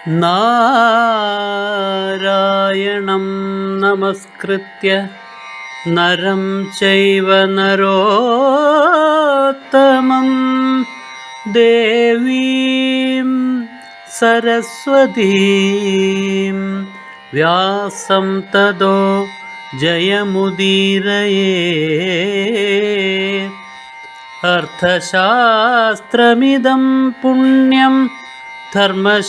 നാരായണം നമസ്കൃത്യ നരം ചൈവ നരോത്തമം ദേവീം സരസ്വതീം വ്യാസം തതോ ജയമുദീരയേ. അർത്ഥശാസ്ത്രമിദം പുണ്യം ധർമ്മശാസ്ത്രമിദം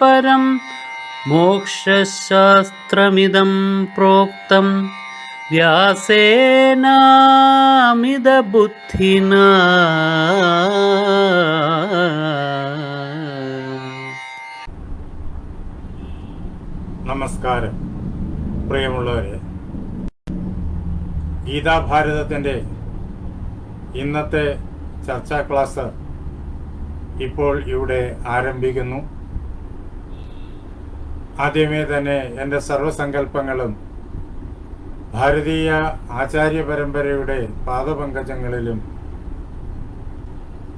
പരം മോക്ഷശാസ്ത്രമിദം പ്രോക്തം വ്യാസേനാമിതബുദ്ധിനാ. നമസ്കാരം പ്രിയമുള്ളവരെ, ഗീതാഭാരതത്തിൻ്റെ ഇന്നത്തെ ചർച്ചാ ക്ലാസ് ഇപ്പോൾ ഇവിടെ ആരംഭിക്കുന്നു. ആദ്യമേ തന്നെ എൻ്റെ സർവസങ്കല്പങ്ങളും ഭാരതീയ ആചാര്യ പരമ്പരയുടെ പാദപങ്കജങ്ങളിലും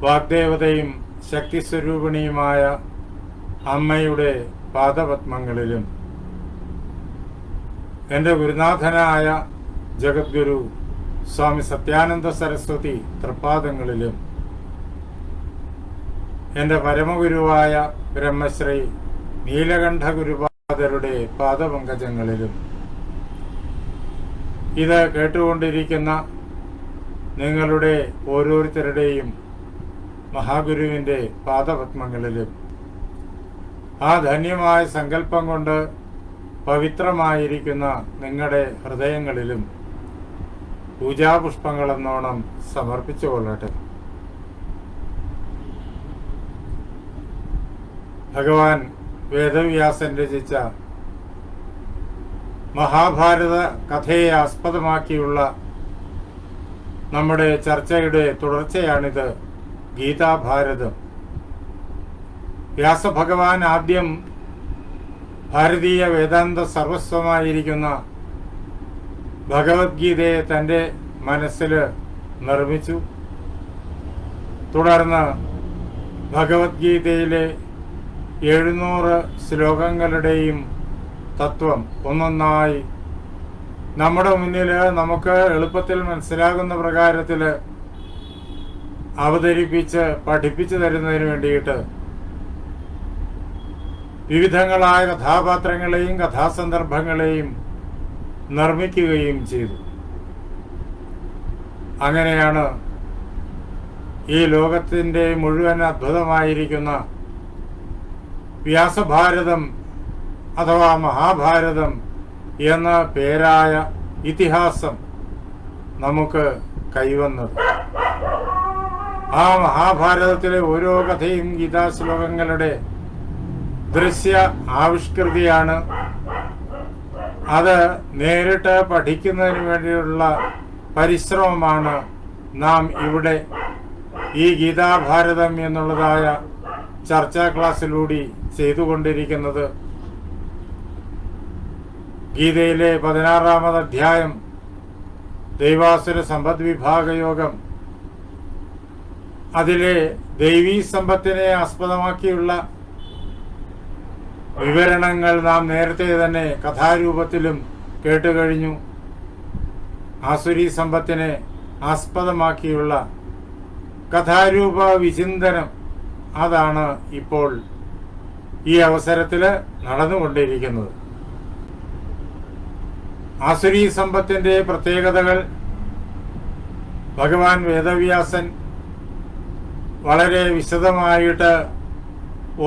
വാഗ്ദേവതയും ശക്തിസ്വരൂപിണിയുമായ അമ്മയുടെ പാദപത്മങ്ങളിലും എൻ്റെ ഗുരുനാഥനായ ജഗദ്ഗുരു സ്വാമി സത്യാനന്ദ സരസ്വതി തൃപ്പാദങ്ങളിലും എൻ്റെ പരമഗുരുവായ ബ്രഹ്മശ്രീ നീലകണ്ഠ ഗുരുപാദരുടെ പാദപങ്കജങ്ങളിലും ഇത് കേട്ടുകൊണ്ടിരിക്കുന്ന നിങ്ങളുടെ ഓരോരുത്തരുടെയും മഹാഗുരുവിൻ്റെ പാദപത്മങ്ങളിലും ആ ധന്യമായ സങ്കല്പം കൊണ്ട് പവിത്രമായിരിക്കുന്ന നിങ്ങളുടെ ഹൃദയങ്ങളിലും പൂജാപുഷ്പങ്ങളെന്നോണം സമർപ്പിച്ചു കൊള്ളട്ടെ. ഭഗവാൻ വേദവ്യാസൻ രചിച്ച മഹാഭാരത കഥയെ ആസ്പദമാക്കിയുള്ള നമ്മുടെ ചർച്ചയുടെ തുടർച്ചയാണിത്, ഗീതാഭാരതം. വ്യാസഭഗവാൻ ആദ്യം ഭാരതീയ വേദാന്ത സർവസ്വമായിരിക്കുന്ന ഭഗവത്ഗീതയെ തൻ്റെ മനസ്സിൽ നിർമ്മിച്ചു. തുടർന്ന് ഭഗവത്ഗീതയിലെ 700 ശ്ലോകങ്ങളുടെയും തത്വം ഒന്നൊന്നായി നമ്മുടെ മുന്നിൽ നമുക്ക് എളുപ്പത്തിൽ മനസ്സിലാകുന്ന പ്രകാരത്തിൽ അവതരിപ്പിച്ച് പഠിപ്പിച്ചു തരുന്നതിന് വേണ്ടിയിട്ട് വിവിധങ്ങളായ കഥാപാത്രങ്ങളെയും കഥാസന്ദർഭങ്ങളെയും നിർമ്മിക്കുകയും ചെയ്തു. അങ്ങനെയാണ് ഈ ലോകത്തിൻ്റെ മുഴുവൻ അദ്ഭുതമായിരിക്കുന്ന വ്യാസഭാരതം അഥവാ മഹാഭാരതം എന്ന പേരായ ഇതിഹാസം നമുക്ക് കൈവന്നത്. ആ മഹാഭാരതത്തിലെ ഓരോ കഥയും ഗീതാശ്ലോകങ്ങളുടെ ദൃശ്യ ആവിഷ്കൃതിയാണ്. അത് നേരിട്ട് പഠിക്കുന്നതിന് വേണ്ടിയുള്ള പരിശ്രമമാണ് നാം ഇവിടെ ഈ ഗീതാഭാരതം എന്നുള്ളതായ ചർച്ചാ ക്ലാസ്സിലൂടെ ചെയ്തുകൊണ്ടിരിക്കുന്നത്. ഗീതയിലെ 16-ാമത് അധ്യായം ദൈവാസുര സമ്പദ് വിഭാഗയോഗം, അതിലെ ദൈവീ സമ്പത്തിനെ ആസ്പദമാക്കിയുള്ള വിവരണങ്ങൾ നാം നേരത്തെ തന്നെ കഥാരൂപത്തിലും കേട്ടുകഴിഞ്ഞു. ആസുരീ സമ്പത്തിനെ ആസ്പദമാക്കിയുള്ള കഥാരൂപ വിചിന്തനം, അതാണ് ഇപ്പോൾ ഈ അവസരത്തിൽ നടന്നുകൊണ്ടിരിക്കുന്നത്. ആസുരീ സമ്പത്തിൻ്റെ പ്രത്യേകതകൾ ഭഗവാൻ വേദവ്യാസൻ വളരെ വിശദമായിട്ട്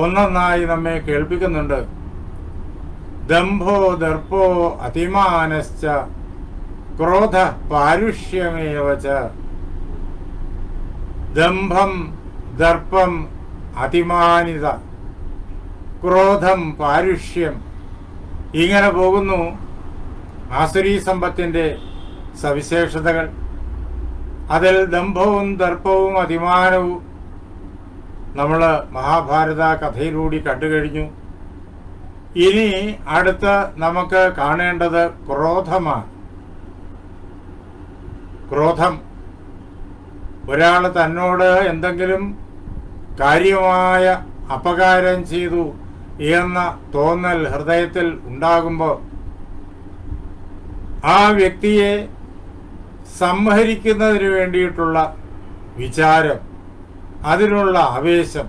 ഒന്നൊന്നായി നമ്മെ കേൾപ്പിക്കുന്നുണ്ട്. ദംഭോ ദർപ്പോ അതിമാനശ്ച ക്രോധ പാരുഷ്യമേവച. ദംഭം, ദർപ്പം, അതിമാനിത, ക്രോധം, പാരുഷ്യം, ഇങ്ങനെ പോകുന്നു ആസുരീ സമ്പത്തിൻ്റെ സവിശേഷതകൾ. അതിൽ ദംഭവും ദർപ്പവും അതിമാനവും നമ്മൾ മഹാഭാരത കഥയിലൂടെ കണ്ടുകഴിഞ്ഞു. ഇനി അടുത്ത് നമുക്ക് കാണേണ്ടത് ക്രോധമാണ്. ക്രോധം, ഒരാൾ തന്നോട് എന്തെങ്കിലും കാര്യമായ അപകാരം ചെയ്തു എന്ന തോന്നൽ ഹൃദയത്തിൽ ഉണ്ടാകുമ്പോൾ ആ വ്യക്തിയെ സംഹരിക്കുന്നതിന് വേണ്ടിയിട്ടുള്ള വിചാരം, അതിനുള്ള ആവേശം,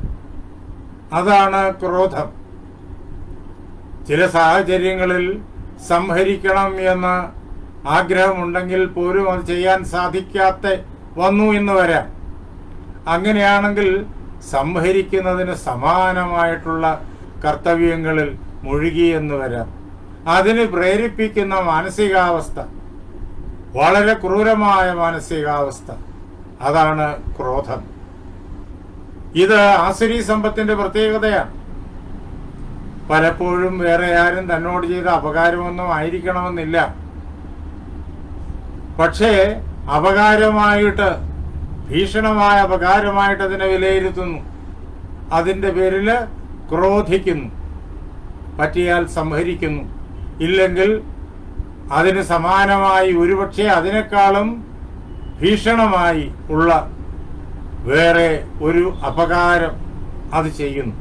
അതാണ് ക്രോധം. ചില സാഹചര്യങ്ങളിൽ സംഹരിക്കണം എന്ന് ആഗ്രഹമുണ്ടെങ്കിൽ പോലും അത് ചെയ്യാൻ സാധിക്കാത്ത വന്നു എന്ന് വരാം. അങ്ങനെയാണെങ്കിൽ സംഹരിക്കുന്നതിന് സമാനമായിട്ടുള്ള കർത്തവ്യങ്ങളിൽ മുഴുകി എന്ന് വരാം. അതിന് പ്രേരിപ്പിക്കുന്ന മാനസികാവസ്ഥ, വളരെ ക്രൂരമായ മാനസികാവസ്ഥ, അതാണ് ക്രോധം. ഇത് ആസുരീ സമ്പത്തിന്റെ പ്രത്യേകതയാണ്. പലപ്പോഴും വേറെ ആരും തന്നോട് ചെയ്ത അപകാരമൊന്നും ആയിരിക്കണമെന്നില്ല. പക്ഷേ അപകാരമായിട്ട്, ഭീഷണമായ അപകാരമായിട്ട് അതിനെ വിലയിരുത്തുന്നു. അതിൻ്റെ പേരിൽ ക്രോധിക്കുന്നു. പറ്റിയാൽ സംഹരിക്കുന്നു. ഇല്ലെങ്കിൽ അതിന് സമാനമായി, ഒരുപക്ഷെ അതിനേക്കാളും ഭീഷണമായി ഉള്ള വേറെ ഒരു അപകാരം അത് ചെയ്യുന്നു.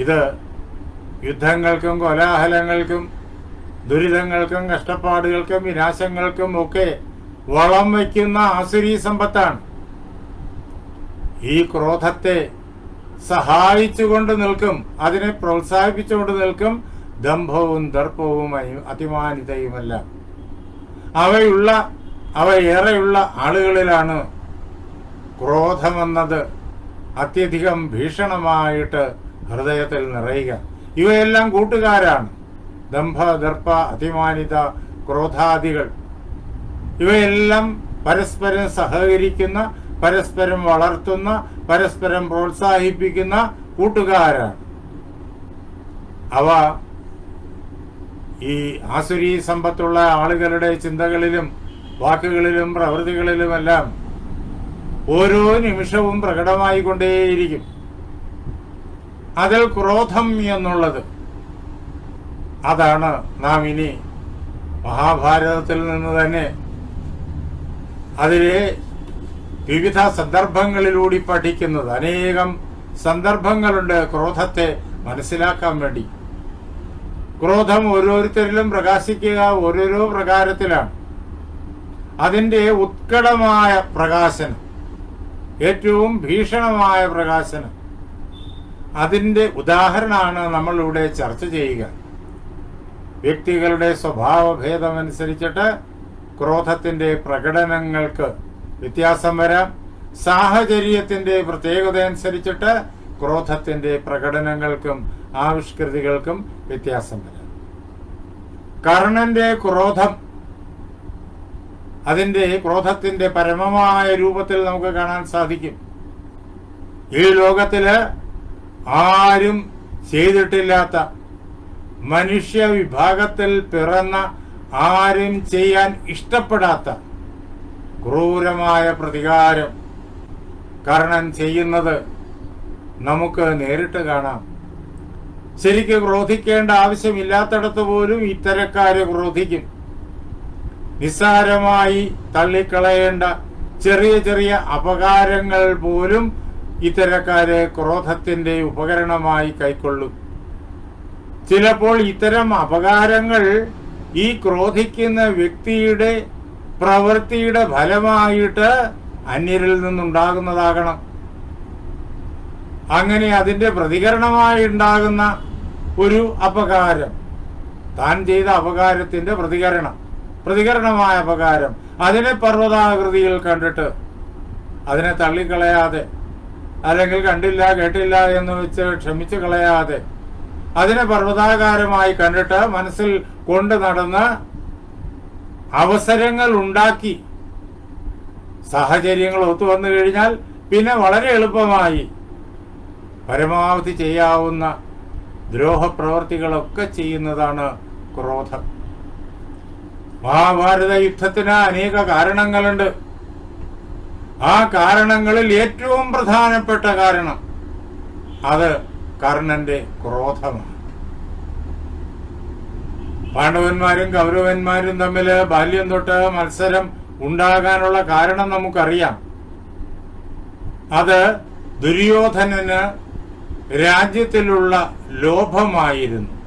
ഇത് യുദ്ധങ്ങൾക്കും കോലാഹലങ്ങൾക്കും ദുരിതങ്ങൾക്കും കഷ്ടപ്പാടുകൾക്കും വിനാശങ്ങൾക്കും ഒക്കെ വളം വയ്ക്കുന്ന ആസുരീ സമ്പത്താണ്. ഈ ക്രോധത്തെ സഹായിച്ചുകൊണ്ട് നിൽക്കും, അതിനെ പ്രോത്സാഹിപ്പിച്ചുകൊണ്ട് നിൽക്കും ദംഭവും ദർപ്പവും അതിമാനിതയുമല്ല. അവയേറെയുള്ള ആളുകളിലാണ് ക്രോധമെന്നത് അത്യധികം ഭീഷണമായിട്ട് ഹൃദയത്തിൽ നിറയുക. ഇവയെല്ലാം കൂട്ടുകാരാണ്. ദംഭ, ദർപ്പ, അതിമാനിത, ക്രോധാദികൾ ഇവയെല്ലാം പരസ്പരം സഹകരിക്കുന്ന, പരസ്പരം വളർത്തുന്ന, പരസ്പരം പ്രോത്സാഹിപ്പിക്കുന്ന കൂട്ടുകാരാണ്. അവ ഈ ആസുരീ സമ്പത്തുള്ള ആളുകളുടെ ചിന്തകളിലും വാക്കുകളിലും പ്രവൃത്തികളിലുമെല്ലാം ഓരോ നിമിഷവും പ്രകടമായിക്കൊണ്ടേയിരിക്കും. അതിൽ ക്രോധം എന്നുള്ളത്, അതാണ് നാം ഇനി മഹാഭാരതത്തിൽ നിന്ന് തന്നെ അതിലെ വിവിധ സന്ദർഭങ്ങളിലൂടെ പഠിക്കുന്നത്. അനേകം സന്ദർഭങ്ങളുണ്ട് ക്രോധത്തെ മനസ്സിലാക്കാൻ വേണ്ടി. ക്രോധം ഓരോരുത്തരിലും പ്രകാശിക്കുക ഓരോരോ പ്രകാരത്തിലാണ്. അതിൻ്റെ ഉത്കടമായ പ്രകാശനം, ഏറ്റവും ഭീഷണമായ പ്രകാശനം, അതിൻ്റെ ഉദാഹരണമാണ് നമ്മളിവിടെ ചർച്ച ചെയ്യുക. വ്യക്തികളുടെ സ്വഭാവഭേദമനുസരിച്ചിട്ട് ക്രോധത്തിൻ്റെ പ്രകടനങ്ങൾക്ക് വ്യത്യാസം വരാം. സാഹചര്യത്തിൻ്റെ പ്രത്യേകത അനുസരിച്ചിട്ട് ക്രോധത്തിൻ്റെ പ്രകടനങ്ങൾക്കും ആവിഷ്കൃതികൾക്കും വ്യത്യാസം വരാം. കർണന്റെ ക്രോധം, അതിൻ്റെ ക്രോധത്തിൻ്റെ പരമമായ രൂപത്തിൽ നമുക്ക് കാണാൻ സാധിക്കും. ഈ ലോകത്തില് ആരും ചെയ്തിട്ടില്ലാത്ത, മനുഷ്യ വിഭാഗത്തിൽ പിറന്ന ആരും ചെയ്യാൻ ഇഷ്ടപ്പെടാത്ത ക്രൂരമായ പ്രതികാരം കർണൻ ചെയ്യുന്നത് നമുക്ക് നേരിട്ട് കാണാം. ശരിക്ക് ക്രോധിക്കേണ്ട ആവശ്യമില്ലാത്തിടത്ത് പോലും ഇത്തരക്കാരെ ക്രോധിക്കും. നിസ്സാരമായി തള്ളിക്കളയേണ്ട ചെറിയ ചെറിയ അപകാരങ്ങൾ പോലും ഇത്തരക്കാരെ ക്രോധത്തിന്റെ ഉപകരണമായി കൈക്കൊള്ളും. ചിലപ്പോൾ ഇത്തരം അപകാരങ്ങൾ ഈ ക്രോധിക്കുന്ന വ്യക്തിയുടെ പ്രവൃത്തിയുടെ ഫലമായിട്ട് അന്യരിൽ നിന്നുണ്ടാകുന്നതാകണം. അങ്ങനെ അതിന്റെ പ്രതികരണമായി ഉണ്ടാകുന്ന ഒരു അപകാരം, താൻ ചെയ്ത അപകാരത്തിന്റെ പ്രതികരണമായ അപകാരം, അതിനെ പർവ്വതാകൃതിയിൽ കണ്ടിട്ട് അതിനെ തള്ളിക്കളയാതെ, അല്ലെങ്കിൽ കണ്ടില്ല കേട്ടില്ല എന്ന് വെച്ച് ക്ഷമിച്ചു കളയാതെ, അതിനെ പർവ്വതാകാരമായി കണ്ടിട്ട് മനസ്സിൽ കൊണ്ടു നടന്ന് അവസരങ്ങൾ ഉണ്ടാക്കി സാഹചര്യങ്ങൾ ഒത്തു വന്നു കഴിഞ്ഞാൽ പിന്നെ വളരെ എളുപ്പമായി പരമാവധി ചെയ്യാവുന്ന ദ്രോഹപ്രവർത്തികളൊക്കെ ചെയ്യുന്നതാണ് ക്രോധം. മഹാഭാരത യുദ്ധത്തിന് അനേക കാരണങ്ങളുണ്ട്. ആ കാരണങ്ങളിൽ ഏറ്റവും പ്രധാനപ്പെട്ട കാരണം അത് കർണന്റെ ക്രോധമാണ്. പാണ്ഡവന്മാരും കൗരവന്മാരും തമ്മിൽ ബാല്യം തൊട്ട് മത്സരം ഉണ്ടാകാനുള്ള കാരണം നമുക്കറിയാം. അത് ദുര്യോധനന് രാജ്യത്തിലുള്ള ലോഭമായിരുന്നു.